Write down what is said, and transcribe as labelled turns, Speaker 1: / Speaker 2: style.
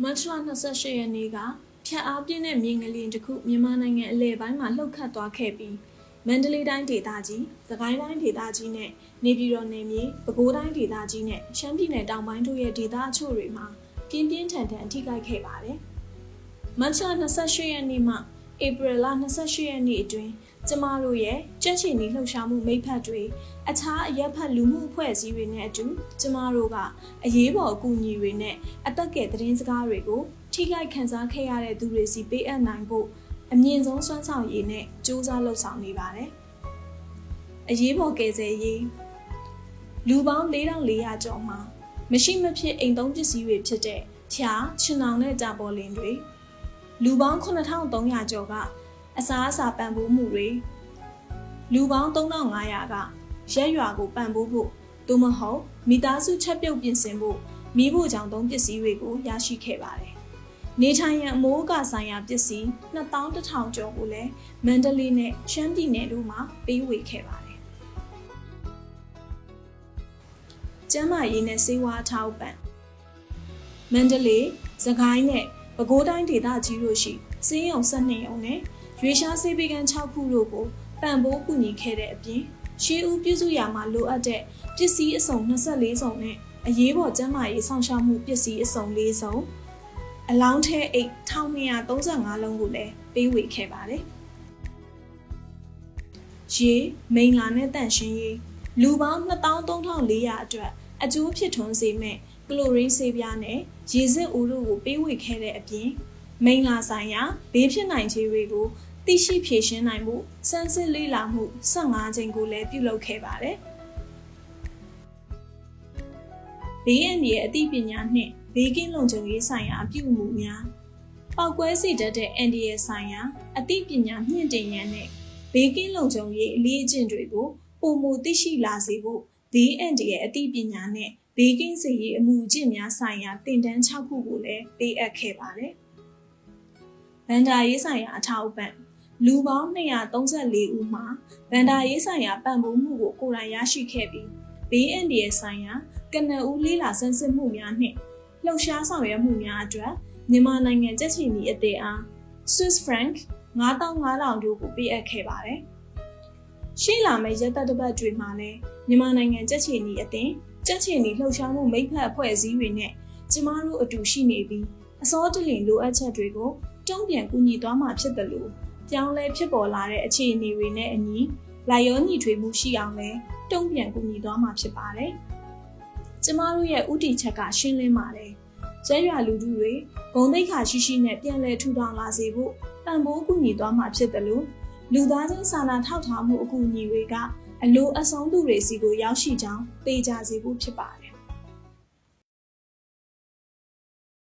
Speaker 1: မတ်လ28ရက်နေ့ကဖြတ်အားပြင်းတဲ့မြေငလျင်တစ်ခုမြန်မာနိုင်ငံအလဲပိုင်းမှာလှုပ်ခတ်သွားခဲ့ပြီးမန္တလေးတိုင်းဒေသကြီး၊စကိုင်းတိုင်းဒေသကြီးနဲ့နေပြည်တော်နယ်မြေ၊ပဲခူးတိုင်းဒေသကြီးနဲ့ရှမ်းပြည်နယ်တောင်ပိုင်းတို့ရဲ့ဒေသအချို့တွေမှာပြင်းပြင်းထန်ထန်ထိခိုက်ခဲ့ပါတယ်။မတ်လ28ရက်နေ့မှဧပြီလ28ရက်နေ့အတွင်းကျမတို့ရဲ့ကြက်ချီနီလှုပ်ရှားမှုမိတ်ဖက်တွေအခြားအရက်ဖက်လူမှုအဖွဲ့အစည်းတွေနဲ့အတူကျမတို့ကအရေးပေါ်အကူအညီတွေနဲ့အသက်ကယ်သတင်းစကားတွေကိုထိခိုက်ခံစားခဲ့ရတဲ့သူတွေစီပေးအပ်နိုင်ဖို့အမြင့်ဆုံးစွမ်းဆောင်ရည်နဲ့စူးစမ်းလှုပ်ဆောင်နေပါတယ်။အရေးပေါ်ကယ်ဆယ်ရေးလူပေါင်း4400ကျော်မှာမရှိမဖြစ်အိမ်သုံးပစ္စည်းတွေဖြစ်တဲ့ဖြား၊ချင်အောင်နဲ့တာပေါ်လင်တွေလူပေါင်း9300ကျော်ကအစားအစာပံ့ပိုးမှုတွေလူပေါင်း3500ကရက်ရွာကိုပံ့ပိုးဖို့သို့မဟုတ်မိသားစုချက်ပြုတ်ပြင်ဆင်ဖို့မိဖို့ကြောင့်သုံးပစ္စည်းတွေကိုရရှိခဲ့ပါတယ်။နေထိုင်ရန်အမိုးအကာဆိုင်ရာပစ္စည်း2100ကျော်ကိုလည်းမန္တလေးနဲ့ရှမ်းပြည်နယ်တို့မှာပေးဝေခဲ့ပါတယ်။ကျန်းမာရေးနဲ့ဆေးဝါးထောက်ပံ့မန္တလေး၊စကိုင်းနဲ့ပဲခူးတိုင်းဒေသကြီးတို့ရှိဆေးရုံ12ရုံနဲ့ရွေးရှားဆေးပေးကမ်း6ခုတို့ကိုပံ့ပိုးကူညီခဲ့တဲ့အပြင်ရှေးဦးပြုစုရာမှာလိုအပ်တဲ့ပစ္စည်းအစုံ24စုံနဲ့အရေးပေါ်ကျန်းမာရေးဆောင်ရှောက်မှုပစ္စည်းအစုံ4စုံအလောင်းထဲအိတ်1235လုံးကိုလည်းပေးဝေခဲ့ပါတယ်။ရေမိန်လာနဲ့တန့်ရှင်းရေးလူပေါင်း23,400အတွက်အကျိုးဖြစ်ထွန်းစေမဲ့ကလိုရင်းဆေးပြားနဲ့ရေစစ်အိုးတို့ကိုပေးဝေခဲ့တဲ့အပြင်မိန်လာဆိုင်ရာဘေးဖြစ်နိုင်ခြေတွေကိုသိရှိဖြေရှင်းနိုင်မှုစမ်းစစ်လေ့လာမှု15ချိန်ကိုလည်းပြုလုပ်ခဲ့ပါတယ်။ဘေးအန္တရာယ်အသိပညာနှင့်ဘေးကင်းလုံခြုံရေးဆိုင်ရာပြုမှုများပေါက်ကွဲစေတတ်တဲ့အန္တရာယ်ဆိုင်ရာအသိပညာမြင့်တင်ရန်နဲ့ဘေးကင်းလုံခြုံရေးအလေးအကျင့်တွေကိုပုံမူသိရှိလာစေဖို့ဘေးအန္တရာယ်အသိပညာနဲ့ဘေးကင်းစေရေးအမှုအကျင့်များဆိုင်ရာသင်တန်း6ခုကိုလည်းပေးအပ်ခဲ့ပါတယ်။ဗန္ဒာရေးဆိုင်ရာအထောက်အပံ့လူပေါင်း234ဦးမှာဗန္ဒာရေးဆိုင်ရာပံ့ပိုးမှုကိုကိုယ်တိုင်ရရှိခဲ့ပြီးဘေးအန္တရာယ်ဆိုင်ရာကနဦးလေးလာဆန်းစစ်မှုများနှင့်လှုပ်ရှားဆောင်ရွက်မှုများအတွက်မြန်မာနိုင်ငံကြက်ချီနီအသင်းအား Swiss franc 5500တို့ကိုပေးအပ်ခဲ့ပါတယ်။ရှေ့လာမယ့်ရက်သက်တစ်ပတ်တွေမှာလည်းမြန်မာနိုင်ငံကြက်ချီနီအသင်းကြက်ချီနီလှုပ်ရှားမှုမိတ်ဖက်အဖွဲ့အစည်းတွေနဲ့ကျမတို့အတူရှိနေပြီးအစောတလင်လိုအပ်ချက်တွေကိုတုံ့ပြန်ကူညီသွားမှာဖြစ်တယ်လို့ပြောင်းလဲဖြစ်ပေါ်လာတဲ့အခြေအနေတွေနဲ့အညီလိုက်ရောညီထွေမှုရှိအောင်လဲတုံ့ပြန်ကူညီသွားမှာဖြစ်ပါတယ်။ကျမတို့ရဲ့ဥတီချက်ကရှင်းလင်းပါတယ်။ကျဲရွာလူထုတွေဂုဏ်သိက္ခာရှိရှိနဲ့ပြန်လည်ထူထောင်လာစေဖို့ပံ့ပိုးကူညီသွားမှာဖြစ်တယ်လို့လူသားချင်းစာနာထောက်ထားမှုအကူအညီတွေကအလိုအဆုံးသူတွေစီကိုရောက်ရှိကြောင်းသိကြစေဖို့ဖြစ်ပါတယ်